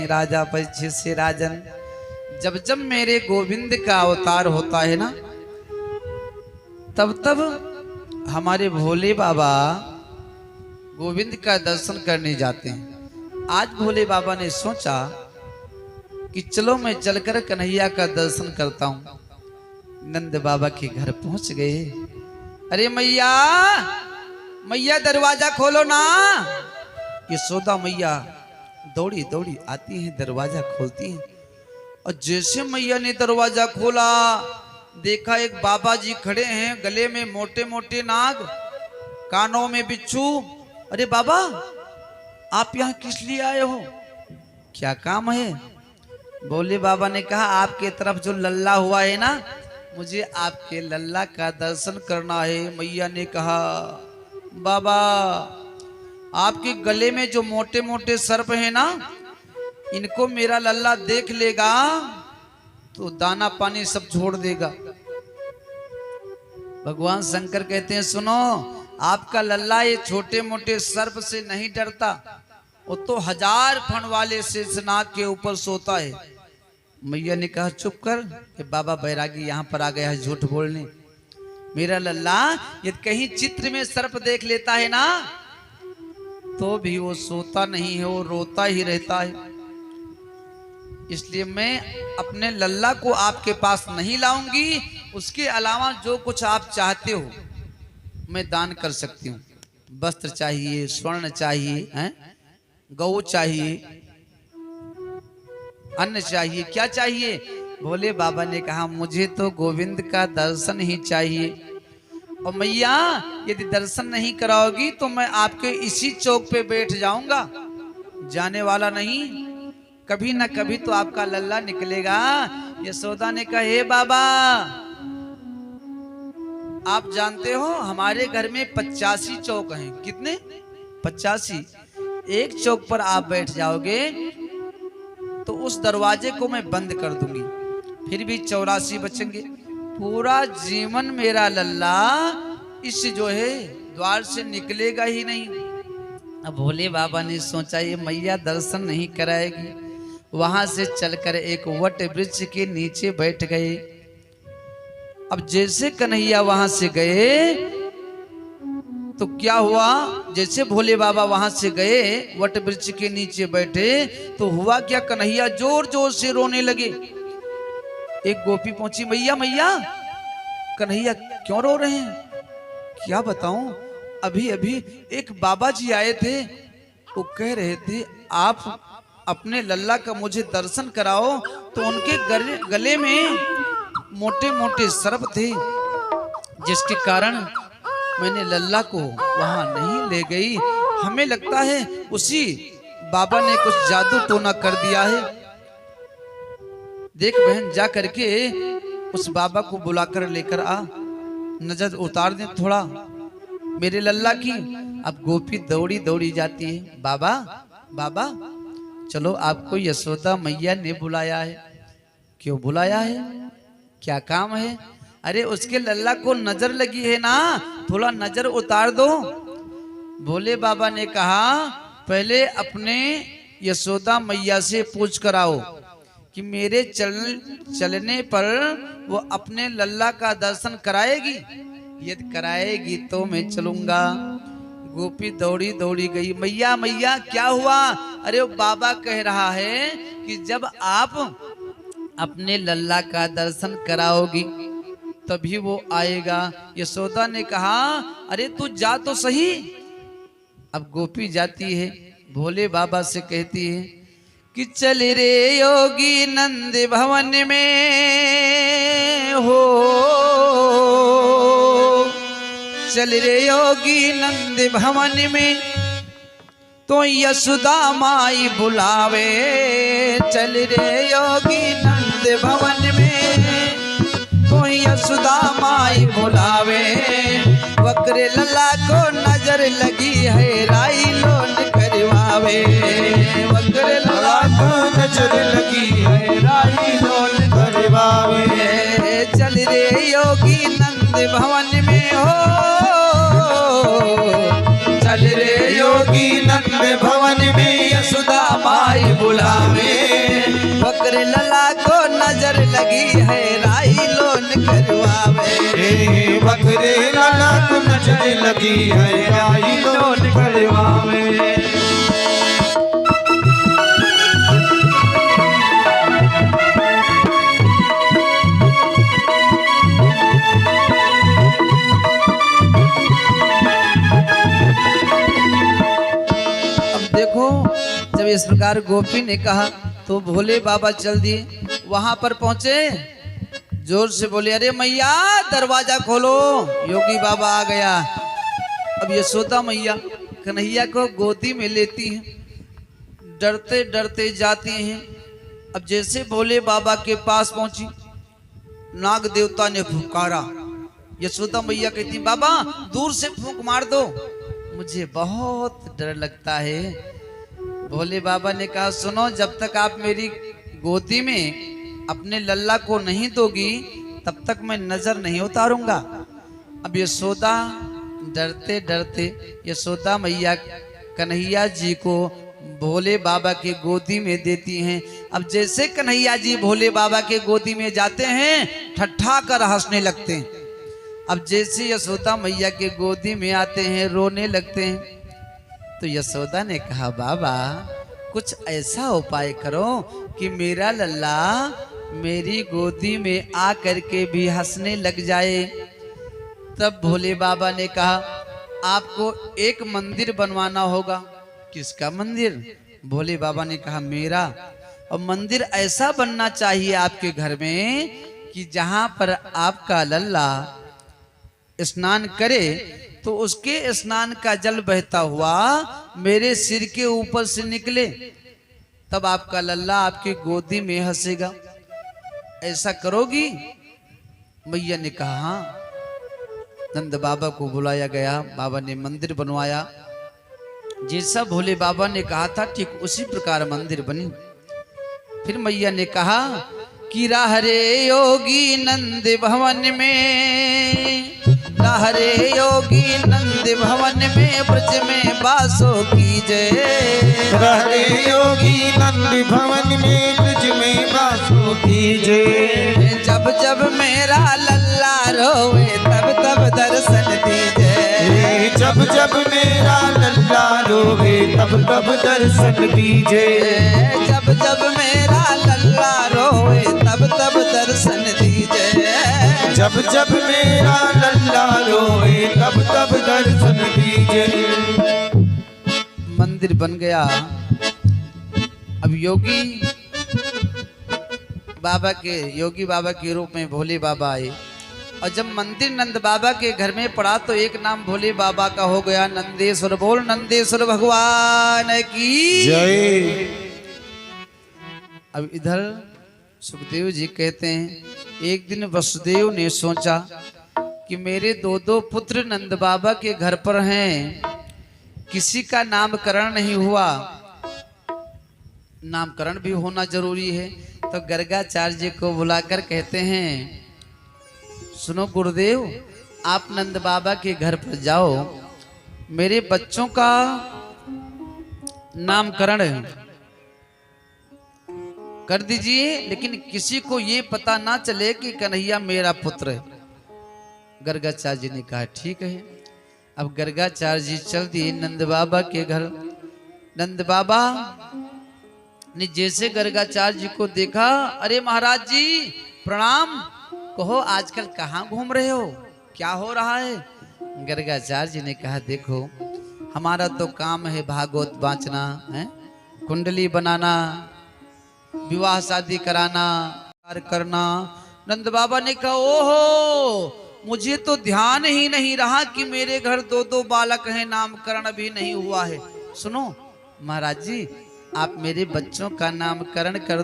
हैं राजा परीक्षित से राजन, जब जब मेरे गोविंद का अवतार होता है ना, तब तब हमारे भोले बाबा गोविंद का दर्शन करने जाते हैं। आज भोले बाबा ने सोचा कि चलो मैं चलकर कन्हैया का दर्शन करता हूं। नंद बाबा के घर पहुंच गए। अरे मैया मैया दरवाजा खोलो ना। यशोदा मैया दौड़ी दौड़ी आती हैं, दरवाजा खोलती हैं। और जैसे मैया ने दरवाजा खोला, देखा एक बाबा जी खड़े हैं, गले में मोटे मोटे नाग, कानों में बिच्छू। अरे बाबा आप यहाँ किस लिए आए हो, क्या काम है? भोले बाबा ने कहा आपके तरफ जो लल्ला हुआ है ना, मुझे आपके लल्ला का दर्शन करना है। मैया ने कहा बाबा आपके गले में जो मोटे मोटे सर्प है ना, इनको मेरा लल्ला देख लेगा तो दाना पानी सब छोड़ देगा। भगवान शंकर कहते हैं सुनो, आपका लल्ला ये छोटे मोटे सर्प से नहीं डरता, वो तो 1000 फण वाले शेषनाग के ऊपर सोता है। मैया ने कहा चुप कर, कि बाबा बैरागी यहाँ पर आ गया है झूठ बोलने। मेरा लल्ला यदि कहीं चित्र में सर्प देख लेता है ना, तो भी वो सोता नहीं है, वो रोता ही रहता है। इसलिए मैं अपने लल्ला को आपके पास नहीं लाऊंगी। उसके अलावा जो कुछ आप चाहते हो मैं दान कर सकती हूँ। वस्त्र चाहिए, स्वर्ण चाहिए, हैं, गौ चाहिए, अन्न चाहिए, क्या चाहिए? भोले बाबा ने कहा मुझे तो गोविंद का दर्शन ही चाहिए। और मैया यदि दर्शन नहीं कराओगी तो मैं आपके इसी चौक पे बैठ जाऊंगा, जाने वाला नहीं। कभी ना कभी तो आपका लल्ला निकलेगा। यशोदा ने कहा हे बाबा आप जानते हो हमारे घर में 85 चौक हैं। कितने? 85। एक चौक पर आप बैठ जाओगे तो उस दरवाजे को मैं बंद कर दूंगी, फिर भी 84 बचेंगे। पूरा जीवन मेरा लल्ला इस जो है द्वार से निकलेगा ही नहीं। अब भोले बाबा ने सोचा ये मैया दर्शन नहीं कराएगी। वहां से चलकर एक वट वृक्ष के नीचे बैठ गए। अब जैसे कन्हैया वहां से गए तो क्या हुआ, जैसे भोले बाबा वहां से गए वट वृक्ष के नीचे बैठे तो हुआ क्या, कन्हैया जोर जोर से रोने लगे। एक गोपी पहुंची, मैया मैया कन्हैया क्यों रो रहे हैं? क्या बताऊं, अभी अभी एक बाबा जी आए थे, वो कह रहे थे आप अपने लल्ला का मुझे दर्शन कराओ। तो उनके गले में मोटे मोटे सर्प थे, जिसके कारण मैंने लल्ला को वहां नहीं ले गई। हमें लगता है उसी बाबा ने कुछ जादू टोना कर दिया है। देख बहन जा करके उस बाबा को बुलाकर लेकर आ, नजर उतार दे थोड़ा मेरे लल्ला की। अब गोपी दौड़ी दौड़ी जाती है, बाबा बाबा चलो आपको यशोदा मैया ने बुलाया है। क्यों बुलाया है, क्या काम है? अरे उसके लल्ला को नजर लगी है ना, थोड़ा नजर उतार दो। भोले बाबा ने कहा पहले अपने यशोदा मैया से पूछ कर आओ कि मेरे चलने पर वो अपने लल्ला का दर्शन कराएगी। यदि कराएगी तो मैं चलूंगा। गोपी दौड़ी दौड़ी गई, मैया मैया क्या हुआ? अरे वो बाबा कह रहा है कि जब आप अपने लल्ला का दर्शन कराओगी तभी वो आएगा। यशोदा ने कहा अरे तू जा तो सही। अब गोपी जाती है, भोले बाबा से कहती है कि चल रे योगी नंद भवन में हो, चल रे योगी नंद भवन में तो यशोदा माई बुलावे। चल रे योगी नंद भवन में तो यशोदा माई बुलावे। वक्र लल्ला को नजर लगी है राई लोन करवावे। वक्र लल्ला को नजर लगी है राई लोन करवावे। चल रे योगी नंद भवन में हो, चल रे योगी नंद भवन में यशोदा माई बुलावे। बकरे लला को नजर लगी है राई लोन करवावे। बकरे लला को नजर लगी है राई लोन करवावे। देखो जब इस प्रकार गोपी ने कहा तो भोले बाबा चल दिए। वहां पर पहुंचे, जोर से बोले, अरे मैया दरवाजा खोलो, योगी बाबा आ गया। अब यशोदा मैया कन्हैया को गोदी में लेती हैं, डरते डरते जाती हैं। अब जैसे भोले बाबा के पास पहुंची, नाग देवता ने फुफकारा। यशोदा मैया कहती, बाबा दूर से फूंक मार दो, मुझे बहुत डर लगता है। भोले बाबा ने कहा, सुनो, जब तक आप मेरी गोदी में अपने लल्ला को नहीं दोगी तब तक मैं नजर नहीं उतारूंगा। अब यशोदा डरते डरते यशोदा मैया कन्हैया जी को भोले बाबा के गोदी में देती हैं। अब जैसे कन्हैया जी भोले बाबा के गोदी में जाते हैं, ठट्ठा कर हंसने लगते हैं। अब जैसे यशोदा मैया के गोदी में आते हैं, रोने लगते हैं। तो यशोदा ने कहा, बाबा कुछ ऐसा उपाय करो कि मेरा लल्ला मेरी गोदी में आ करके भी हंसने लग जाए। तब भोले बाबा ने कहा, आपको एक मंदिर बनवाना होगा। किसका मंदिर? भोले बाबा ने कहा, मेरा। और मंदिर ऐसा बनना चाहिए आपके घर में कि जहां पर आपका लल्ला स्नान करे तो उसके स्नान का जल बहता हुआ मेरे सिर के ऊपर से निकले, तब आपका लल्ला आपके गोदी में हंसेगा। ऐसा करोगी? मैया ने कहा, हाँ। नंद बाबा को बुलाया गया, बाबा ने मंदिर बनवाया। जैसा भोले बाबा ने कहा था ठीक उसी प्रकार मंदिर बनी। फिर मैया ने कहा कि राहरे योगी नंद भवन में, राहरे योगी नंद भवन में ब्रज में बासो कीजय। राहरे योगी नंद भवन में ब्रज में बासो कीजय। जब जब मेरा लल्ला रोवे तब तब दर्शन दीजिए। जब जब मेरा लल्ला रोवे तब तब दर्शन दीजिए। जब जब मेरा लल्ला रोवे तब तब दर्शन दीजिए। जब जब मेरा लल्ला रोवे तब तब दर्शन दीजिए। मंदिर बन गया। अब योगी बाबा के रूप में भोले बाबा आए। और जब मंदिर नंद बाबा के घर में पड़ा तो एक नाम भोले बाबा का हो गया नंदेश्वर। बोल नंदेश्वर भगवान की जय। अब इधर सुखदेव जी कहते हैं, एक दिन वसुदेव ने सोचा कि मेरे दो पुत्र नंद बाबा के घर पर हैं, किसी का नामकरण नहीं हुआ, नामकरण भी होना जरूरी है। तो गर्गाचार्य जी को बुलाकर कहते हैं, सुनो गुरुदेव, आप नंद बाबा के घर पर जाओ, मेरे बच्चों का नामकरण कर दीजिए, लेकिन किसी को ये पता ना चले कि कन्हैया मेरा पुत्र है। गर्गाचार्य जी ने कहा, ठीक है। अब गर्गाचार्य जी चल दिए नंद बाबा के घर। नंद बाबा ने जैसे गर्गाचार्य जी को देखा, अरे महाराज जी प्रणाम, कहो आजकल कहाँ घूम रहे हो, क्या हो रहा है? गर्गाचार्य जी ने कहा, देखो हमारा तो काम है भागवत बांचना है, कुंडली बनाना, विवाह शादी कराना, करना। नंद बाबा ने कहा, ओहो, मुझे तो ध्यान ही नहीं रहा कि मेरे घर दो बालक हैं, नामकरण भी नहीं हुआ है। सुनो महाराज जी, आप मेरे बच्चों का नामकरण कर